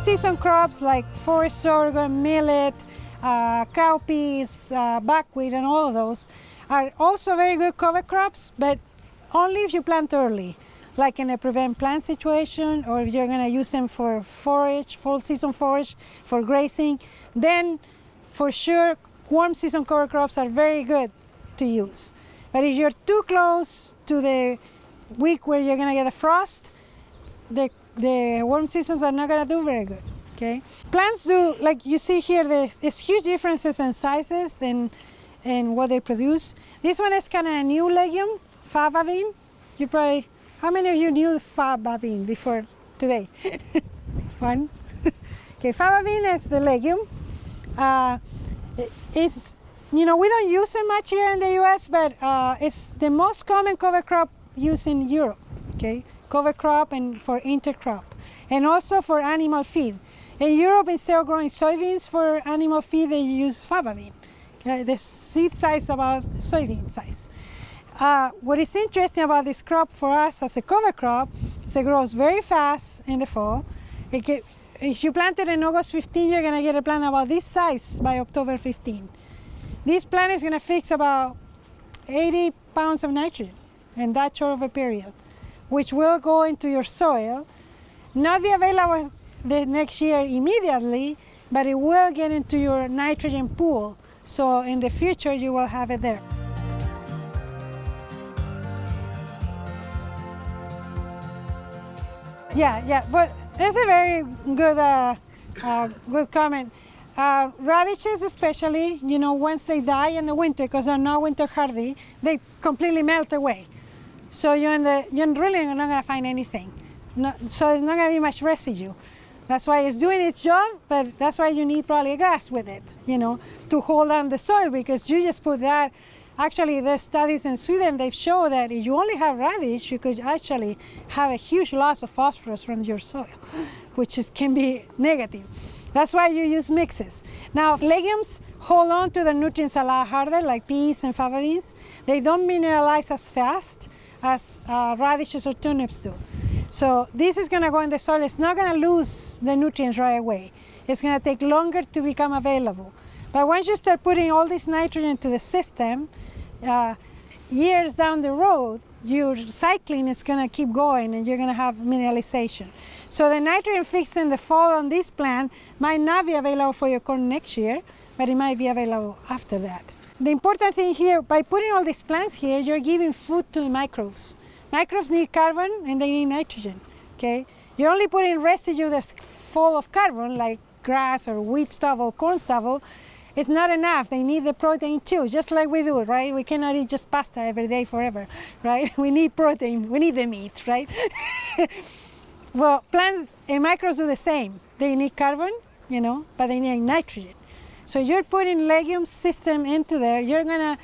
season crops like forage sorghum, millet, cowpeas, buckwheat, and all of those are also very good cover crops, but only if you plant early, like in a prevent plant situation, or if you're going to use them for forage, full season forage, for grazing, then for sure warm season cover crops are very good to use. But if you're too close to the week where you're going to get a frost, the warm seasons are not going to do very good. Okay? Plants do, like you see here, there's huge differences in sizes and what they produce. This one is kind of a new legume, Faba bean. You probably, how many of you knew Faba bean before today? One. Okay, Faba bean is the legume. It's, you know, we don't use it much here in the US, but it's the most common cover crop used in Europe. Okay, cover crop and for intercrop, and also for animal feed. In Europe, instead of growing soybeans for animal feed, they use Faba bean. The seed size about soybean size. What is interesting about this crop for us as a cover crop is it grows very fast in the fall. If you plant it in August 15, you're going to get a plant about this size by October 15. This plant is going to fix about 80 pounds of nitrogen in that short of a period, which will go into your soil, not be available the next year immediately, but it will get into your nitrogen pool. So in the future, you will have it there. Yeah, but that's a very good, good comment. Radishes especially, you know, once they die in the winter, because they're not winter hardy, they completely melt away. So you're really not going to find anything. So there's not going to be much residue. That's why it's doing its job, but that's why you need probably grass with it, you know, to hold on the soil, because you just put that. Actually, there's studies in Sweden, they've shown that if you only have radish, you could actually have a huge loss of phosphorus from your soil, which can be negative. That's why you use mixes. Now, legumes hold on to the nutrients a lot harder, like peas and fava beans. They don't mineralize as fast as radishes or turnips do. So this is going to go in the soil. It's not going to lose the nutrients right away. It's going to take longer to become available. But once you start putting all this nitrogen to the system, years down the road, your cycling is going to keep going and you're going to have mineralization. So the nitrogen fixed in the fall on this plant might not be available for your corn next year, but it might be available after that. The important thing here, by putting all these plants here, you're giving food to the microbes. Microbes need carbon and they need nitrogen, okay? You're only putting residue that's full of carbon, like grass or wheat stubble, corn stubble. It's not enough. They need the protein too, just like we do, right? We cannot eat just pasta every day forever, right? We need protein, we need the meat, right? Well, plants and microbes do the same. They need carbon, you know, but they need nitrogen. So you're putting legume system into there, you're gonna,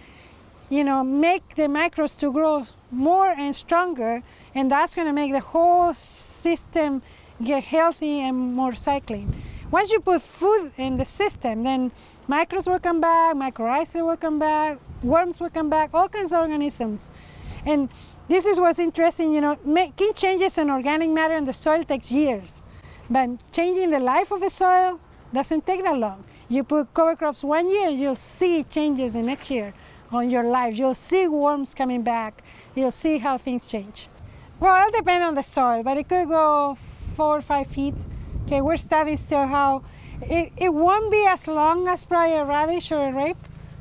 you know, make the microbes to grow more and stronger, and that's gonna make the whole system get healthy and more cycling. Once you put food in the system, then microbes will come back, mycorrhizae will come back, worms will come back, all kinds of organisms. And this is what's interesting, you know, making changes in organic matter in the soil takes years, but changing the life of the soil doesn't take that long. You put cover crops 1 year, you'll see changes in next year on your life. You'll see worms coming back. You'll see how things change. Well, it'll depend on the soil, but it could go 4 or 5 feet. Okay, we're studying still how it won't be as long as probably a radish or a rape,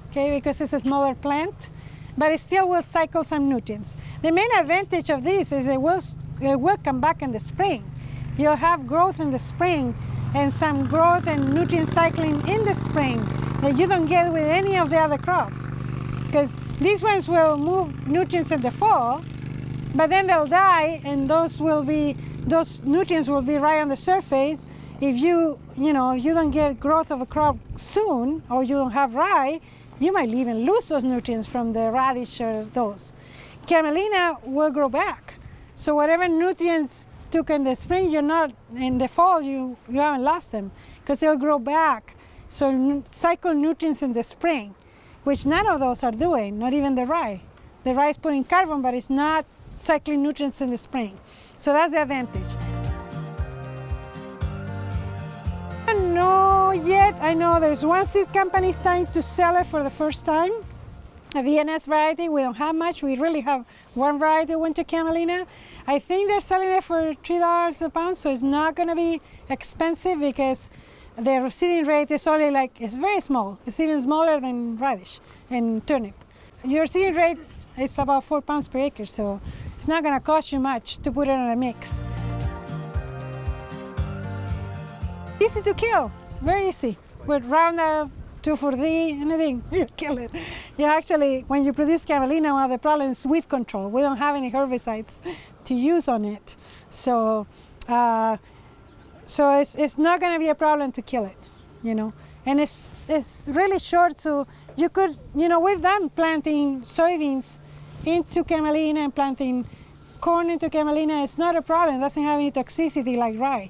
okay, because it's a smaller plant, but it still will cycle some nutrients. The main advantage of this is it will come back in the spring. You'll have growth in the spring and some growth and nutrient cycling in the spring that you don't get with any of the other crops, because these ones will move nutrients in the fall, but then they'll die, and those nutrients will be right on the surface. If you don't get growth of a crop soon, or you don't have rye, you might even lose those nutrients from the radish or those. Camelina will grow back. So whatever nutrients took in the spring, in the fall, you haven't lost them, because they'll grow back. So cycle nutrients in the spring, which none of those are doing, not even the rye. The rye is putting carbon, but it's not cycling nutrients in the spring. So that's the advantage. know yet. I know there's one seed company starting to sell it for the first time. A VNS variety. We don't have much. We really have one variety of winter camelina. I think they're selling it for $3 a pound, so it's not going to be expensive because the seeding rate is only like, it's very small. It's even smaller than radish and turnip. Your seeding rate is about 4 pounds per acre, so it's not going to cost you much to put it in a mix. Easy to kill, very easy. With Roundup, 2,4-D, anything, you kill it. Yeah, actually, when you produce camelina, one of the problems is weed control. We don't have any herbicides to use on it. So it's not going to be a problem to kill it, you know. And it's really short, so you could, you know, we've done planting soybeans into camelina and planting corn into camelina. It's not a problem. It doesn't have any toxicity like rye.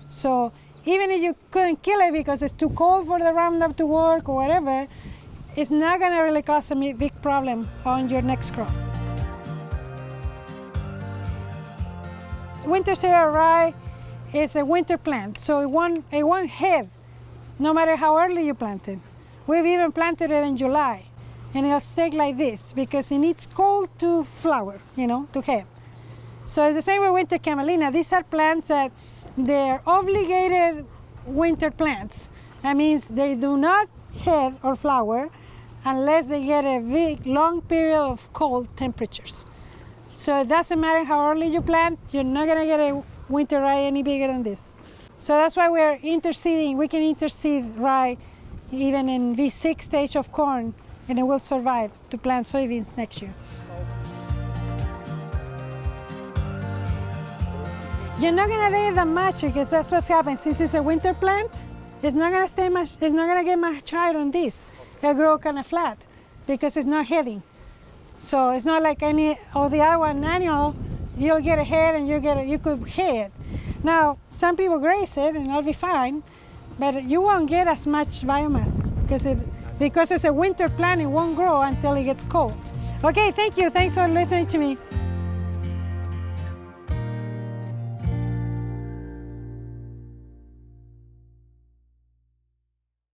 So even if you couldn't kill it because it's too cold for the Roundup to work or whatever, it's not going to really cause a big problem on your next crop. Winter cereal rye is a winter plant, so it won't head no matter how early you plant it. We've even planted it in July, and it'll stay like this because it needs cold to flower, you know, to head. So it's the same with winter camelina. These are plants that they're obligated winter plants. That means they do not head or flower unless they get a big, long period of cold temperatures. So it doesn't matter how early you plant, you're not gonna get a winter rye any bigger than this. So that's why we're interseeding. We can interseed rye even in V6 stage of corn, and it will survive to plant soybeans next year. You're not gonna get that much because that's what's happened. Since it's a winter plant, it's not gonna stay much. It's not gonna get much higher than this. It'll grow kind of flat because it's not heading. So it's not like any of the other one annual. You'll get a head and you could head. Now some people graze it and that'll be fine, but you won't get as much biomass because it's a winter plant. It won't grow until it gets cold. Okay, thank you. Thanks for listening to me.